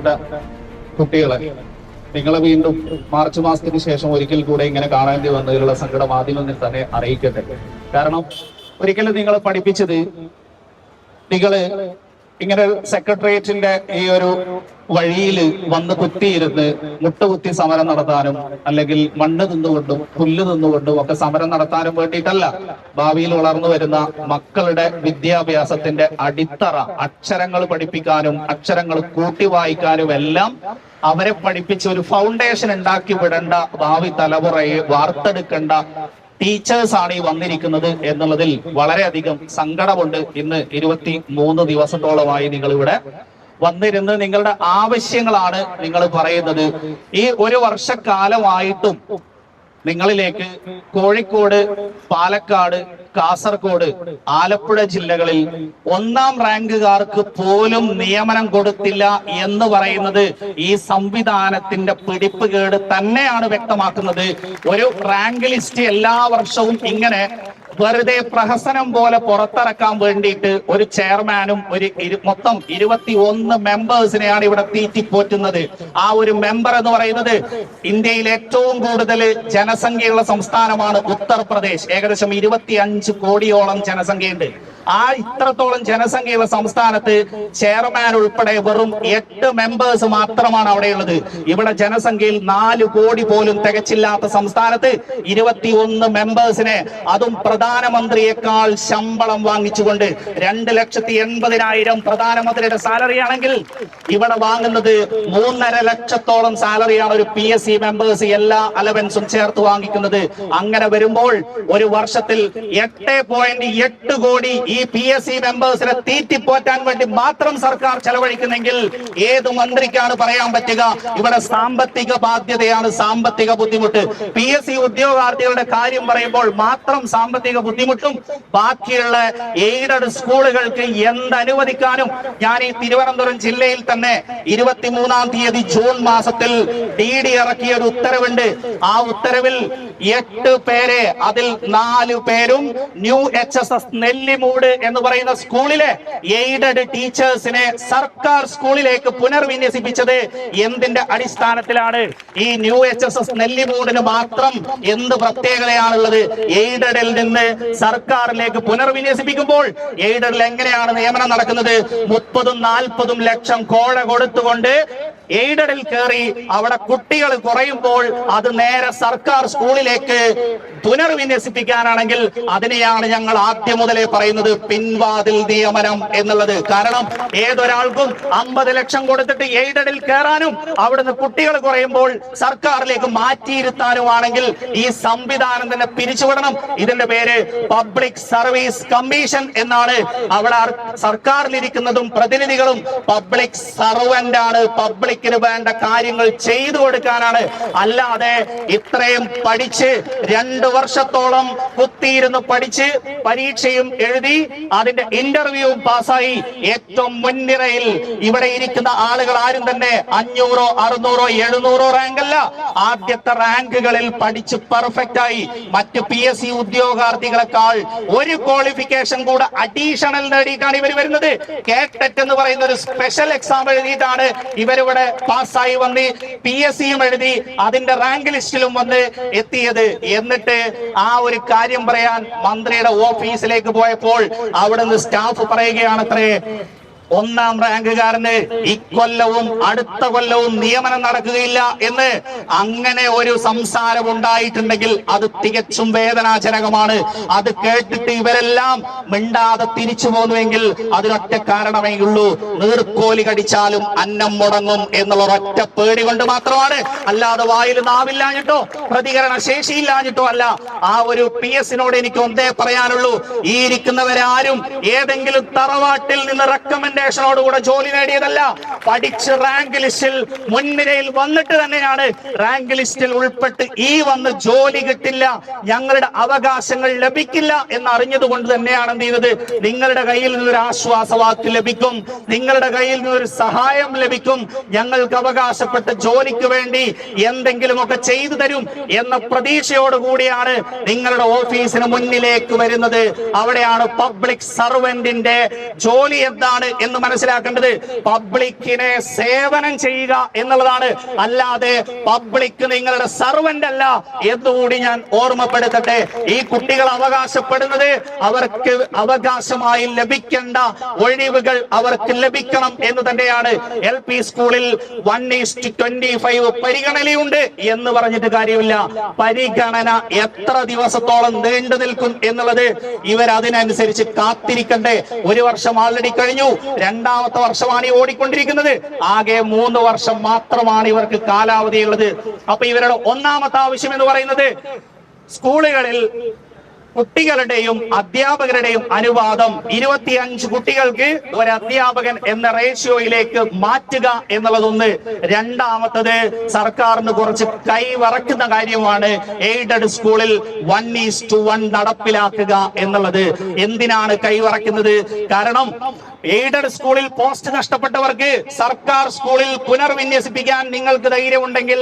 പ്രിയപ്പെട്ട കുട്ടികളെ, നിങ്ങളെ വീണ്ടും മാർച്ച് മാസത്തിന് ശേഷം ഒരിക്കൽ കൂടെ ഇങ്ങനെ കാണേണ്ടി വന്നതിലുള്ള സങ്കടം ആദ്യം തന്നെ അറിയിക്കട്ടെ. കാരണം ഒരിക്കലും നിങ്ങളെ പഠിപ്പിച്ചത് നിങ്ങള് ഇങ്ങനെ സെക്രട്ടേറിയറ്റിന്റെ ഈ ഒരു വഴിയിൽ വന്ന് കുത്തിയിരുന്ന് മുട്ടുകുത്തി സമരം നടത്താനും അല്ലെങ്കിൽ മണ്ണ് തിന്നുകൊണ്ടും പുല്ല് തിന്നുകൊണ്ടും ഒക്കെ സമരം നടത്താനും വേണ്ടിയിട്ടല്ല. ഭാവിയിൽ വളർന്നു വരുന്ന മക്കളുടെ വിദ്യാഭ്യാസത്തിന്റെ അടിത്തറ, അക്ഷരങ്ങൾ പഠിപ്പിക്കാനും അക്ഷരങ്ങൾ കൂട്ടി വായിക്കാനും എല്ലാം അവരെ പഠിപ്പിച്ച് ഒരു ഫൗണ്ടേഷൻ ഉണ്ടാക്കി വിടേണ്ട, ഭാവി തലമുറയെ വാർത്തെടുക്കേണ്ട ടീച്ചേഴ്സ് ആണ് ഈ വന്നിരിക്കുന്നത് എന്നുള്ളതിൽ വളരെയധികം സങ്കടമുണ്ട്. ഇന്ന് 23 ദിവസത്തോളമായി നിങ്ങൾ ഇവിടെ വന്നിരുന്ന് നിങ്ങളുടെ ആവശ്യങ്ങളാണ് നിങ്ങൾ പറയുന്നത്. ഈ ഒരു വർഷക്കാലമായിട്ടും നിങ്ങളിലേക്ക് കോഴിക്കോട്, പാലക്കാട്, കാസർഗോഡ്, ആലപ്പുഴ ജില്ലകളിൽ 1ാം റാങ്കുകാർക്ക് പോലും നിയമനം കൊടുത്തില്ല എന്ന് പറയുന്നത് ഈ സംവിധാനത്തിന്റെ പിടിപ്പുകേട് തന്നെയാണ് വ്യക്തമാക്കുന്നത്. ഒരു റാങ്ക് ലിസ്റ്റ് എല്ലാ വർഷവും ഇങ്ങനെ വെറുതെ പ്രഹസനം പോലെ പുറത്തിറക്കാൻ വേണ്ടിയിട്ട് ഒരു ചെയർമാനും മൊത്തം 21 മെമ്പേഴ്സിനെയാണ് ഇവിടെ തീറ്റിപ്പോറ്റുന്നത്. ആ ഒരു മെമ്പർ എന്ന് പറയുന്നത് ഇന്ത്യയിൽ ഏറ്റവും കൂടുതൽ ജനസംഖ്യയുള്ള സംസ്ഥാനമാണ് ഉത്തർപ്രദേശ്. ഏകദേശം 25 കോടിയോളം ജനസംഖ്യയുണ്ട്. ആ ഇത്രത്തോളം ജനസംഖ്യയുള്ള സംസ്ഥാനത്ത് ചെയർമാൻ ഉൾപ്പെടെ വെറും 8 മെമ്പേഴ്സ് മാത്രമാണ് അവിടെയുള്ളത്. ഇവിടെ ജനസംഖ്യയിൽ 4 കോടി പോലും തികച്ചില്ലാത്ത സംസ്ഥാനത്ത് 21 മെമ്പേഴ്സിനെ, അതും പ്രധാനമന്ത്രിയേക്കാൾ ശമ്പളം വാങ്ങിച്ചുകൊണ്ട് 2,80,000 പ്രധാനമന്ത്രിയുടെ സാലറി ആണെങ്കിൽ ഇവിടെ വാങ്ങുന്നത് 3.5 ലക്ഷത്തോളം സാലറിയാണ് ഒരു PSC മെമ്പേഴ്സ് എല്ലാ അലവൻസും ചേർത്ത് വാങ്ങിക്കുന്നത്. അങ്ങനെ വരുമ്പോൾ ഒരു വർഷത്തിൽ 8.8 കോടി ഈ PSC മെമ്പേഴ്സിനെ തീറ്റിപ്പോറ്റാൻ വേണ്ടി മാത്രം സർക്കാർ ചെലവഴിക്കുന്നെങ്കിൽ ഏത് മന്ത്രിക്കാണ് പറയാൻ പറ്റുക ഇവിടെ സാമ്പത്തിക ബാധ്യതയാണ്, സാമ്പത്തിക ബുദ്ധിമുട്ട്? PSC ഉദ്യോഗാർത്ഥികളുടെ കാര്യം പറയുമ്പോൾ മാത്രം സാമ്പത്തിക ബുദ്ധിമുട്ടും ബാക്കിയുള്ള എയ്ഡഡ് സ്കൂളുകൾക്ക് എന്ത് അനുവദിക്കാനും ഞാൻ ഈ തിരുവനന്തപുരം ജില്ലയിൽ തന്നെ 23-ാം തീയതി ജൂൺ മാസത്തിൽ DD ഇറക്കിയ ഒരു ഉത്തരവുണ്ട്. ആ ഉത്തരവിൽ 8 പേരെ, അതിൽ 4 പേരും ന്യൂ HSS നെല്ലിമൂട് എന്ന് പറയുന്ന സ്കൂളിലെ എയ്ഡഡ് ടീച്ചേഴ്സിനെ സർക്കാർ സ്കൂളിലേക്ക് പുനർവിന്യസിപ്പിച്ചത് എന്തിന്റെ അടിസ്ഥാനത്തിലാണ്? ഈ ന്യൂ HSS നെല്ലിമൂടിന് മാത്രം എന്ത് പ്രത്യേകതയാണുള്ളത്? എയ്ഡഡിൽ നിന്ന് സർക്കാരിലേക്ക് പുനർവിന്യസിപ്പിക്കുമ്പോൾ എയ്ഡഡിൽ എങ്ങനെയാണ് നിയമനം നടക്കുന്നത്? 30-40 ലക്ഷം കോഴ കൊടുത്തുകൊണ്ട് എയ്ഡഡിൽ കയറി അവിടെ കുട്ടികൾ കുറയുമ്പോൾ അത് നേരെ സർക്കാർ സ്കൂളിലേക്ക് പുനർവിന്യസിപ്പിക്കാനാണെങ്കിൽ അതിനെയാണ് ഞങ്ങൾ ആദ്യം മുതലേ പറയുന്നത് പിൻവാതിൽ നിയമനം എന്നുള്ളത്. കാരണം ഏതൊരാൾക്കും 50 ലക്ഷം കൊടുത്തിട്ട് എയ്ഡഡിൽ കയറാനും അവിടുന്ന് കുട്ടികൾ കുറയുമ്പോൾ സർക്കാരിലേക്ക് മാറ്റിയിരുത്താനുമാണെങ്കിൽ ഈ സംവിധാനം തന്നെ പിരിച്ചുവിടണം. ഇതിന്റെ പേര് പബ്ലിക് സർവീസ് കമ്മീഷൻ എന്നാണ്. അവിടെ സർക്കാരിലിരിക്കുന്നതും പ്രതിനിധികളും പബ്ലിക് സർവന്റ് ആണ്. പബ്ലിക്കിന് വേണ്ട കാര്യങ്ങൾ ചെയ്തു കൊടുക്കാനാണ്. അല്ലാതെ ഇത്രയും പഠിച്ച് 2 വർഷത്തോളം കുത്തിയിരുന്ന് പഠിച്ച് പരീക്ഷയും എഴുതി അതിന്റെ ഇന്റർവ്യൂവും പാസ്സായി ഏറ്റവും മുൻനിരയിൽ ഇവിടെ ഇരിക്കുന്ന ആളുകൾ ആരും തന്നെ 500, 600, 700 റാങ്ക് അല്ല, ആദ്യത്തെ റാങ്കുകളിൽ പഠിച്ച് പെർഫെക്റ്റ് ആയി മറ്റ് PSC ഉദ്യോഗാർത്ഥികളെക്കാൾ ഒരു ക്വാളിഫിക്കേഷൻ കൂടെ അഡീഷണൽ നേടിയിട്ടാണ് ഇവർ വരുന്നത്. കേട്ടറ്റ് എന്ന് പറയുന്ന ഒരു സ്പെഷ്യൽ എക്സാം എഴുതിയിട്ടാണ് ഇവരിവിടെ പാസ്സായി വന്ന് PSCയും എഴുതി അതിന്റെ റാങ്ക് ലിസ്റ്റിലും വന്ന് എത്തിയത്. എന്നിട്ട് ആ ഒരു കാര്യം പറയാൻ മന്ത്രിയുടെ ഓഫീസിലേക്ക് പോയപ്പോൾ അവിടുന്ന് സ്റ്റാഫ് പറയുകയാണത്രേ, 1ാം റാങ്കുകാരന് ഇക്കൊല്ലവും അടുത്ത കൊല്ലവും നിയമനം നടക്കുകയില്ല എന്ന്. അങ്ങനെ ഒരു സംസാരം ഉണ്ടായിട്ടുണ്ടെങ്കിൽ അത് തികച്ചും വേദനാജനകമാണ്. അത് കേട്ടിട്ട് ഇവരെല്ലാം മിണ്ടാതെ തിരിച്ചു പോന്നുവെങ്കിൽ അതിനൊറ്റ കാരണമേ ഉള്ളൂ, നീർക്കോലി കടിച്ചാലും അന്നം മുടങ്ങും എന്നുള്ള ഒറ്റ പേടി കൊണ്ട് മാത്രമാണ്. അല്ലാതെ വായിൽ നാവില്ലാഞ്ഞിട്ടോ പ്രതികരണ ശേഷിയില്ലാഞ്ഞിട്ടോ അല്ല. ആ ഒരു PSനോട് എനിക്ക് ഒന്നേ പറയാനുള്ളൂ, ഈ ഇരിക്കുന്നവരാരും ഏതെങ്കിലും തറവാട്ടിൽ നിന്ന് റെക്കമെൻഡേഷനോടുകൂടെ ജോലി നേടിയതല്ല. പഠിച്ച് റാങ്ക് ലിസ്റ്റിൽ മുൻനിരയിൽ വന്നിട്ട് തന്നെയാണ് റാങ്ക് ലിസ്റ്റിൽ ഉൾപ്പെട്ട് ഈ വന്ന് ജോലി കിട്ടില്ല, ഞങ്ങളുടെ അവകാശങ്ങൾ ലഭിക്കില്ല എന്നറിഞ്ഞത് കൊണ്ട് തന്നെയാണ് എന്ത് ചെയ്തത്? നിങ്ങളുടെ കയ്യിൽ നിന്നൊരു ആശ്വാസവാക്ക് ലഭിക്കും, നിങ്ങളുടെ കയ്യിൽ നിന്നൊരു സഹായം ലഭിക്കും, ഞങ്ങൾക്ക് അവകാശപ്പെട്ട ജോലിക്ക് വേണ്ടി എന്തെങ്കിലുമൊക്കെ ചെയ്തു തരും എന്ന പ്രതീക്ഷയോടുകൂടിയാണ് നിങ്ങളുടെ ഓഫീസിന് മുന്നിലേക്ക് വരുന്നത്. അവിടെയാണ് പബ്ലിക് സർവന്റിന്റെ ജോലി എന്താണ് എന്ന് മനസ്സിലാക്കേണ്ടത് പബ്ലിക്കിനെ സേവനം ചെയ്യുക എന്നുള്ളതാണ്. അല്ലാതെ പബ്ലിക് നിങ്ങളുടെ സർവന്റ് അല്ല എന്നുകൂടി ഞാൻ ഓർമ്മപ്പെടുത്തട്ടെ. ഈ കുട്ടികൾ അവകാശപ്പെടുന്നത് അവർക്ക് അവകാശമായി ലഭിക്കേണ്ട ഒഴിവുകൾ അവർക്ക് ലഭിക്കണം എന്ന് തന്നെയാണ്. LP സ്കൂളിൽ 1:25 പരിഗണനയുണ്ട് എന്ന് പറഞ്ഞിട്ട് കാര്യമില്ല. പരിഗണന എത്ര ദിവസത്തോളം നീണ്ടു നിൽക്കും എന്നുള്ളത് ഇവരതിനനുസരിച്ച് കാത്തിരിക്കണ്ടേ. ഒരു വർഷം ആൾറെഡി കഴിഞ്ഞു, രണ്ടാമത്തെ വർഷമാണ് ഈ ഓടിക്കൊണ്ടിരിക്കുന്നത്. ആകെ 3 വർഷം മാത്രമാണ് ഇവർക്ക് കാലാവധിയുള്ളത്. അപ്പൊ ഇവരുടെ ഒന്നാമത്തെ ആവശ്യം എന്ന് പറയുന്നത് സ്കൂളുകളിൽ കുട്ടികളുടെയും അധ്യാപകരുടെയും അനുപാതം 25 കുട്ടികൾക്ക് ഒരു അധ്യാപകൻ എന്ന റേഷ്യോയിലേക്ക് മാറ്റുക എന്നുള്ളതൊന്ന്. രണ്ടാമത്തത് സർക്കാരിന് കുറച്ച് കൈവറക്കുന്ന കാര്യമാണ് എയ്ഡഡ് സ്കൂളിൽ 1:1 നടപ്പിലാക്കുക എന്നുള്ളത്. എന്തിനാണ് കൈവറക്കുന്നത്? കാരണം എയ്ഡഡ് സ്കൂളിൽ പോസ്റ്റ് നഷ്ടപ്പെട്ടവർക്ക് സർക്കാർ സ്കൂളിൽ പുനർവിന്യസിപ്പിക്കാൻ നിങ്ങൾക്ക് ധൈര്യമുണ്ടെങ്കിൽ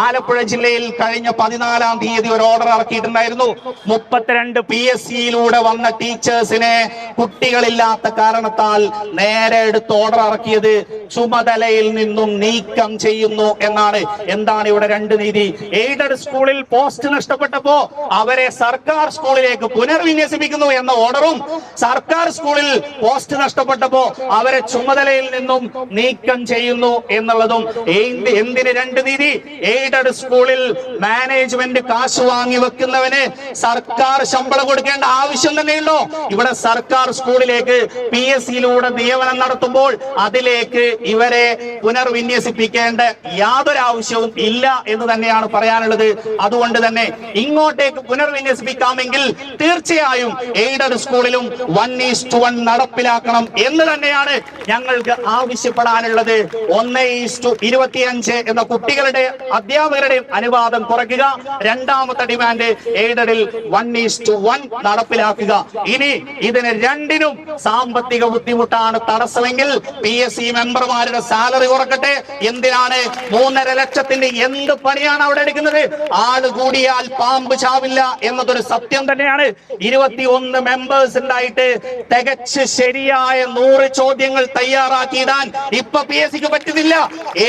ആലപ്പുഴ ജില്ലയിൽ കഴിഞ്ഞ 14-ാം തീയതി ഒരു ഓർഡർ ഇറക്കിയിട്ടുണ്ടായിരുന്നു. 32 PSCയിലൂടെ വന്ന ടീച്ചേഴ്സിനെ കുട്ടികളില്ലാത്ത കാരണത്താൽ നേരെ എടുത്ത് ഓർഡർ ഇറക്കിയത് ചുമതലയിൽ നിന്നും നീക്കം ചെയ്യുന്നു എന്നാണ്. എന്താണ് ഇവിടെ രണ്ട് നീതി? എയ്ഡഡ് സ്കൂളിൽ പോസ്റ്റ് നഷ്ടപ്പെട്ടപ്പോ അവരെ സർക്കാർ സ്കൂളിലേക്ക് പുനർവിന്യസിപ്പിക്കുന്നു എന്ന ഓർഡറും, സർക്കാർ സ്കൂളിൽ പോസ്റ്റ് നഷ്ടപ്പെട്ടപ്പോ അവരെ ചുമതലയിൽ നിന്നും നീക്കം ചെയ്യുന്നു എന്നുള്ളതും. എന്തിന് രണ്ട് നീതി? എയ്ഡഡ് സ്കൂളിൽ മാനേജ്മെന്റ് കാശ് വാങ്ങി വെക്കുന്നവന് സർക്കാർ ശമ്പളം കൊടുക്കേണ്ട ആവശ്യം തന്നെയുണ്ടോ? ഇവിടെ സർക്കാർ സ്കൂളിലേക്ക് PSCയിലൂടെ നിയമനം നടത്തുമ്പോൾ അതിലേക്ക് ഇവരെ പുനർവിന്യസിപ്പിക്കേണ്ട യാതൊരു ആവശ്യവും ഇല്ല എന്ന് തന്നെയാണ് പറയാനുള്ളത്. അതുകൊണ്ട് തന്നെ ഇങ്ങോട്ടേക്ക് പുനർവിന്യസിപ്പിക്കാമെങ്കിൽ തീർച്ചയായും എയ്ഡഡ് സ്കൂളിലും 1:1 നടപ്പിലാക്കണം എന്ന് തന്നെയാണ് ഞങ്ങൾക്ക് ആവശ്യപ്പെടാനുള്ളത്. 1:25 എന്ന കുട്ടികളുടെ അധ്യാപകരുടെയും അനുപാതം കുറയ്ക്കുക. രണ്ടാമത്തെ ഡിമാൻഡ് എയ്ഡഡിൽ 1:1 നടപ്പിലാക്കുക. ഇനി ഇതിന് രണ്ടിനും സാമ്പത്തിക ബുദ്ധിമുട്ടാണ് തടസ്സമെങ്കിൽ PSC മെമ്പർമാരുടെ സാലറി കുറക്കട്ടെ. എന്തിനാണ്? 3.5 ലക്ഷത്തിന്റെ എന്ത് പണിയാണ് അവിടെ എടുക്കുന്നത്? ആള് കൂടിയാൽ പാമ്പ് ചാവില്ല എന്നതൊരു സത്യം തന്നെയാണ്. 21 മെമ്പേഴ്സ് ഉണ്ടായിട്ട് തികച്ച് ശരിയായ 100 ചോദ്യങ്ങൾ തയ്യാറാക്കിയിടാൻ ഇപ്പൊ PSCക്ക് പറ്റുന്നില്ല.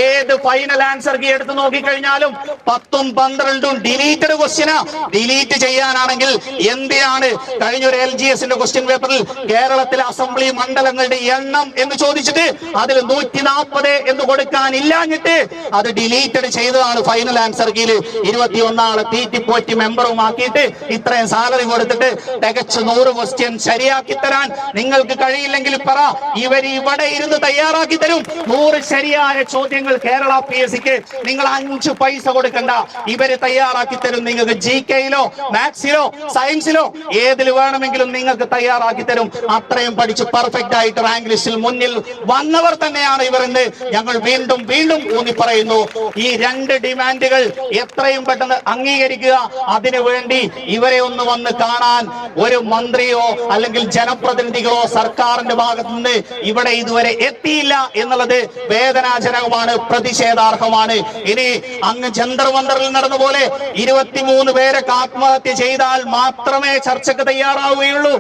ഏത് ഫൈനൽ ആൻസർ കീ എടുത്ത് നോക്കിക്കഴിഞ്ഞാലും 10ഉം 12ഉം ഡിലീറ്റഡ് ക്വസ്റ്റ്യനാ. ഡിലീറ്റ് ചെയ്യാനാണെങ്കിൽ എന്തിനാണ് കഴിഞ്ഞ ഒരു LGSന്റെ ക്വസ്റ്റ്യൻ പേപ്പറിൽ കേരളത്തിലെ അസംബ്ലി മണ്ഡലങ്ങളുടെ എണ്ണം എന്ന് ചോദിച്ചിട്ട് അതിൽ 140 എന്ന് കൊടുക്കാനില്ലാഞ്ഞിട്ട് അത് ഡിലീറ്റഡ് ചെയ്തതാണ് ഫൈനൽ ആൻസർ കീല്. 21 ആളെ തീറ്റിപ്പോറ്റി മെമ്പറുമാക്കിയിട്ട് ഇത്രയും സാലറി കൊടുത്തിട്ട് തികച്ച് 100 ക്വസ്റ്റ്യൻ ശരിയാക്കി തരാൻ നിങ്ങൾക്ക് കഴിയില്ലെങ്കിൽ പറ, ഇവർ ഇവിടെ ഇരുന്ന് തയ്യാറാക്കി തരും. 100 ശരിയായ ചോദ്യങ്ങൾ കേരള PSCക്ക് നിങ്ങൾ 5 പൈസ കൊടുക്കണ്ട, ഇവര് തയ്യാറാക്കി തരും. നിങ്ങൾക്ക് GKയിലോ മാത്സിലോ സയൻസിലോ ഏതിൽ വേണമെങ്കിലും നിങ്ങൾക്ക് തയ്യാറാക്കി തരും. അത്രയും പഠിച്ച് പെർഫെക്റ്റ് ആയിട്ട് റാങ്ക് ലിസ്റ്റിൽ മുന്നിൽ വന്നവർ തന്നെയാണ് ഇവർ എന്ന് ഞങ്ങൾ വീണ്ടും വീണ്ടും ഊന്നി പറയുന്നു. ഈ രണ്ട് ഡിമാൻഡുകൾ എത്രയും പെട്ടെന്ന് അംഗീകരിക്കുക. അതിനുവേണ്ടി ഇവരെ ഒന്ന് വന്ന് കാണാൻ ഒരു മന്ത്രിയോ അല്ലെങ്കിൽ ജനപ്രതിനിധികളോ സർക്കാരിന്റെ ഭാഗത്ത് നിന്ന് ഇവിടെ ഇതുവരെ എത്തിയില്ല എന്നുള്ളത് വേദനാജനകമാണ്, പ്രതിഷേധാർഹമാണ്. ഇനി അങ്ങ് ജന്തർ മന്ദറിൽ നടന്ന പോലെ 23 പേരൊക്കെ ആത്മഹത്യ ചെയ്താൽ മാത്രമേ ചർച്ചയ്ക്ക് തയ്യാറാവുകയുള്ളൂ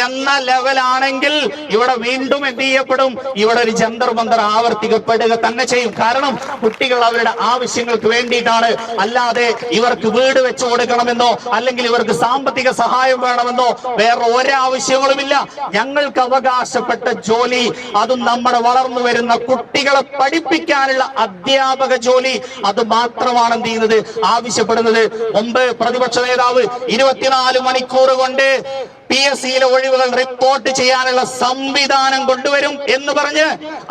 എന്ന ലെവലാണെങ്കിൽ ഇവിടെ വീണ്ടും എന്ത് ചെയ്യപ്പെടും? ഇവിടെ ഒരു ജന്തർ മന്ദർ ആവർത്തിക്കപ്പെടുക തന്നെ ചെയ്യും. കാരണം കുട്ടികൾ അവരുടെ ആവശ്യങ്ങൾക്ക് വേണ്ടിയിട്ടാണ്. അല്ലാതെ ഇവർക്ക് വീട് വെച്ചു കൊടുക്കണമെന്നോ അല്ലെങ്കിൽ ഇവർക്ക് സാമ്പത്തിക സഹായം വേണമെന്നോ വേറെ ഒരാവശ്യങ്ങളുമില്ല. ഞങ്ങൾക്ക് അവകാശപ്പെട്ട ജോലി, അതും നമ്മുടെ വളർന്നു വരുന്ന കുട്ടികളെ പഠിപ്പിക്കാനുള്ള അധ്യാപക ജോലി, അത് മാത്രമാണ് എന്ത് ചെയ്യുന്നത്, ആവശ്യപ്പെടുന്നത്. മുമ്പ് പ്രതിപക്ഷ നേതാവ് 24 മണിക്കൂർ കൊണ്ട് PSCയിലെ ഒഴിവുകൾ റിപ്പോർട്ട് ചെയ്യാനുള്ള സംവിധാനം കൊണ്ടുവരും എന്ന് പറഞ്ഞ്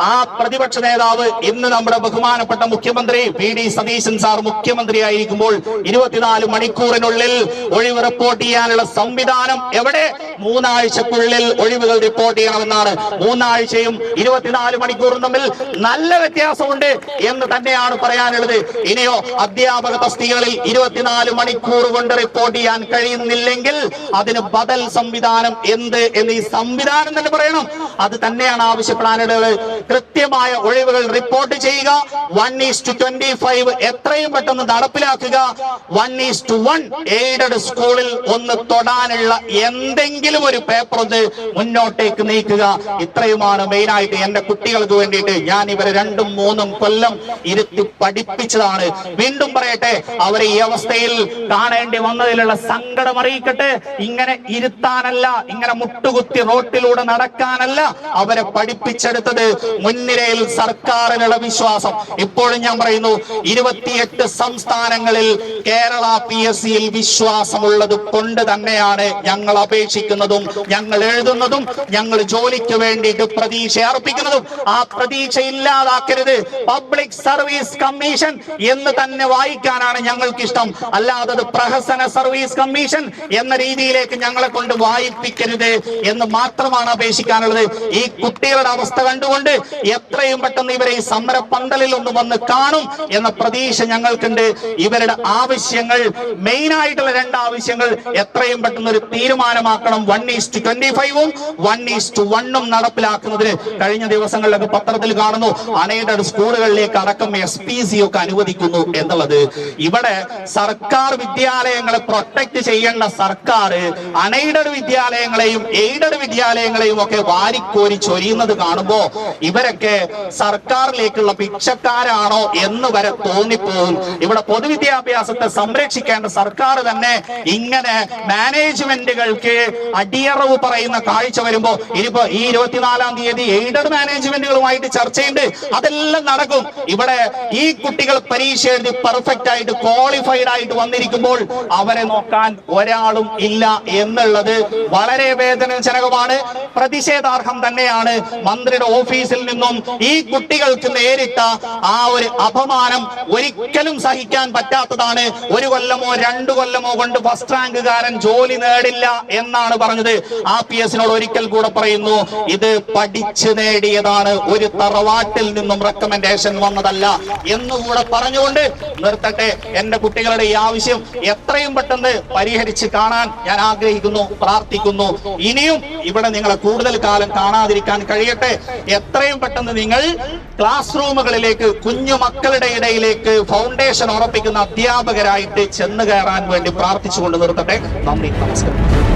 ആ പ്രതിപക്ഷ നേതാവ് ഇന്ന് നമ്മുടെ ബഹുമാനപ്പെട്ട മുഖ്യമന്ത്രി VD സതീശൻ സാർ മുഖ്യമന്ത്രിയായിരിക്കുമ്പോൾ 24 മണിക്കൂറിനുള്ളിൽ ഒഴിവ് റിപ്പോർട്ട് ചെയ്യാനുള്ള സംവിധാനം എവിടെ? 3 ആഴ്ചക്കുള്ളിൽ ഒഴിവുകൾ റിപ്പോർട്ട് ചെയ്യണമെന്നാണ്. 3 ആഴ്ചയും 24 മണിക്കൂറും തമ്മിൽ നല്ല വ്യത്യാസമുണ്ട് എന്ന് തന്നെയാണ് പറയാനുള്ളത്. ഇനിയോ അധ്യാപക തസ്തികകളിൽ 24 മണിക്കൂർ കൊണ്ട് റിപ്പോർട്ട് ചെയ്യാൻ കഴിയുന്നില്ലെങ്കിൽ അതിന് ബദൽ സംവിധാനം എന്ത് എന്ന് ഈ സംവിധാനം തന്നെ പറയണം. അത് തന്നെയാണ് ആവശ്യപ്പെടാനുള്ളത്. കൃത്യമായ ഒഴിവുകൾ റിപ്പോർട്ട് ചെയ്യുക. 1:25 എത്രയും പെട്ടെന്ന് നടപ്പിലാക്കുക. 1:1 എയ്ഡഡ് സ്കൂളിൽ ഒന്ന് തൊടാനുള്ള എന്തെങ്കിലും ഒരു പേപ്പർ ഒന്ന് മുന്നോട്ടേക്ക് നീക്കുക. ഇത്രയുമാണ് മെയിനായിട്ട് എന്റെ കുട്ടികൾക്ക് വേണ്ടിയിട്ട് ഞാൻ ഇവരെ 2-3 കൊല്ലം ഇരുത്തി പഠിപ്പിച്ചതാണ്. വീണ്ടും പറയട്ടെ, അവരെ ഈ അവസ്ഥയിൽ കാണേണ്ടി വന്നതിലുള്ള സങ്കടം അറിയിക്കട്ടെ. ഇങ്ങനെ ഇരുത്താനല്ല, ഇങ്ങനെ മുട്ടുകുത്തി റോട്ടിലൂടെ നടക്കാനല്ല അവരെ പഠിപ്പിച്ചെടുത്തത്. മുൻനിരയിൽ സർക്കാരിനുള്ള വിശ്വാസം. ഇപ്പോഴും ഞാൻ പറയുന്നു, 28 സംസ്ഥാനങ്ങളിൽ കേരള PSCയിൽ വിശ്വാസമുള്ളത് കൊണ്ട് തന്നെയാണ് ഞങ്ങൾ അപേക്ഷിക്കുന്നതും ഞങ്ങൾ എഴുതുന്നതും ഞങ്ങൾ ജോലിക്ക് വേണ്ടിയിട്ട് പ്രതീക്ഷ അർപ്പിക്കുന്നതും. ആ പ്രതീക്ഷ ഇല്ലാതാക്കരുത്. പബ്ലിക് സർവീസ് കമ്മീഷൻ എന്ന് തന്നെ വായിക്കാനാണ് ഞങ്ങൾക്ക് ഇഷ്ടം. അല്ലാതെ പ്രഹസന സർവീസ് കമ്മീഷൻ എന്ന രീതിയിലേക്ക് ഞങ്ങളെ കൊണ്ട് വായിപ്പിക്കരുത് എന്ന് മാത്രമാണ് അപേക്ഷിക്കാനുള്ളത്. ഈ കുട്ടികളുടെ അവസ്ഥ കണ്ടുകൊണ്ട് എത്രയും പെട്ടെന്ന് ഇവരെ ഈ സമര പന്തലിൽ ഒന്ന് വന്ന് കാണും എന്ന പ്രതീക്ഷ ഞങ്ങൾക്കുണ്ട്. ഇവരുടെ ആവശ്യങ്ങൾ, മെയിൻ ആയിട്ടുള്ള 2 ആവശ്യങ്ങൾ എത്രയും പെട്ടെന്ന് ഒരു തീരുമാനമാക്കണം. 1:25 1:1 നടപ്പിലാക്കുന്നതിന് കഴിഞ്ഞ ദിവസങ്ങളിലൊക്കെ പത്രത്തിൽ കാണുന്നു, അൺഎയ്ഡഡ് സ്കൂളുകളിലേക്ക് അടക്കം SPC ഒക്കെ അനുവദിക്കുന്നു എന്നുള്ളത്. ഇവിടെ സർക്കാർ വിദ്യാലയങ്ങളെ പ്രൊട്ടക്ട് ചെയ്യേണ്ട സർക്കാർ അൺഎയ്ഡഡ് വിദ്യാലയങ്ങളെയും എയ്ഡഡ് വിദ്യാലയങ്ങളെയും ഒക്കെ വാരിക്കോരി ചൊരിയുന്നത് കാണുമ്പോ ഇവരൊക്കെ സർക്കാരിലേക്കുള്ള ഭിക്ഷക്കാരാണോ എന്ന് വരെ തോന്നിപ്പോകും. ഇവിടെ പൊതുവിദ്യാഭ്യാസത്തെ സംരക്ഷിക്കേണ്ട സർക്കാർ തന്നെ ഇങ്ങനെ മാനേജ്മെന്റുകൾക്ക് അടിയറവ് പറയുന്ന കാഴ്ച വരുമ്പോ, ഇനിയിപ്പോ ഈ 24-ാം തീയതി എയ്ഡഡ് മാനേജ്മെന്റുകളുമായിട്ട് ചർച്ചയുണ്ട്. അതെല്ലാം നടക്കും. ഇവിടെ ഈ കുട്ടികൾ പരീക്ഷ എഴുതി പെർഫെക്റ്റ് ആയിട്ട് ക്വാളിഫൈഡ് ആയിട്ട് വന്നിരിക്കുമ്പോൾ അവരെ നോക്കാൻ ഒരാളും ഇല്ല എന്നുള്ളത് വളരെ വേദനാജനകമാണ്, പ്രതിഷേധാർഹം തന്നെയാണ്. മന്ത്രിയുടെ ഓഫീസിൽ നിന്നും ഈ കുട്ടികൾക്ക് നേരിട്ട ആ ഒരു അപമാനം ഒരിക്കലും സഹിക്കാൻ പറ്റാത്തതാണ്. 1 കൊല്ലമോ 2 കൊല്ലമോ കൊണ്ട് ഫസ്റ്റ് റാങ്കുകാരൻ ജോലി നേടില്ല എന്നാണ് പറഞ്ഞത്. PS-നോട് ഒരിക്കൽ കൂടെ പറയുന്നു, ഇത് പഠിച്ചു നേടിയതാണ്, ഒരു തറവാട്ടിൽ നിന്നും റെക്കമെൻഡേഷൻ വന്നതല്ല എന്നുകൂടെ പറഞ്ഞുകൊണ്ട് നിർത്തട്ടെ. എന്റെ കുട്ടികളുടെ ഈ ആവശ്യം എത്രയും പെട്ടെന്ന് പരിഹരിച്ച് കാണാൻ ഞാൻ ആഗ്രഹിക്കുന്നു, പ്രാർത്ഥിക്കുന്നു. ഇനിയും ഇവിടെ നിങ്ങളെ കൂടുതൽ കാലം കാണാതിരിക്കാൻ കഴിയട്ടെ. എത്രയും പെട്ടെന്ന് നിങ്ങൾ ക്ലാസ് റൂമുകളിലേക്ക്, കുഞ്ഞു മക്കളുടെ ഇടയിലേക്ക് ഫൗണ്ടേഷൻ ഉറപ്പിക്കുന്ന അധ്യാപകരായിട്ട് ചെന്ന് കയറാൻ വേണ്ടി പ്രാർത്ഥിച്ചുകൊണ്ട് നിർത്തട്ടെ. നന്ദി, നമസ്കാരം.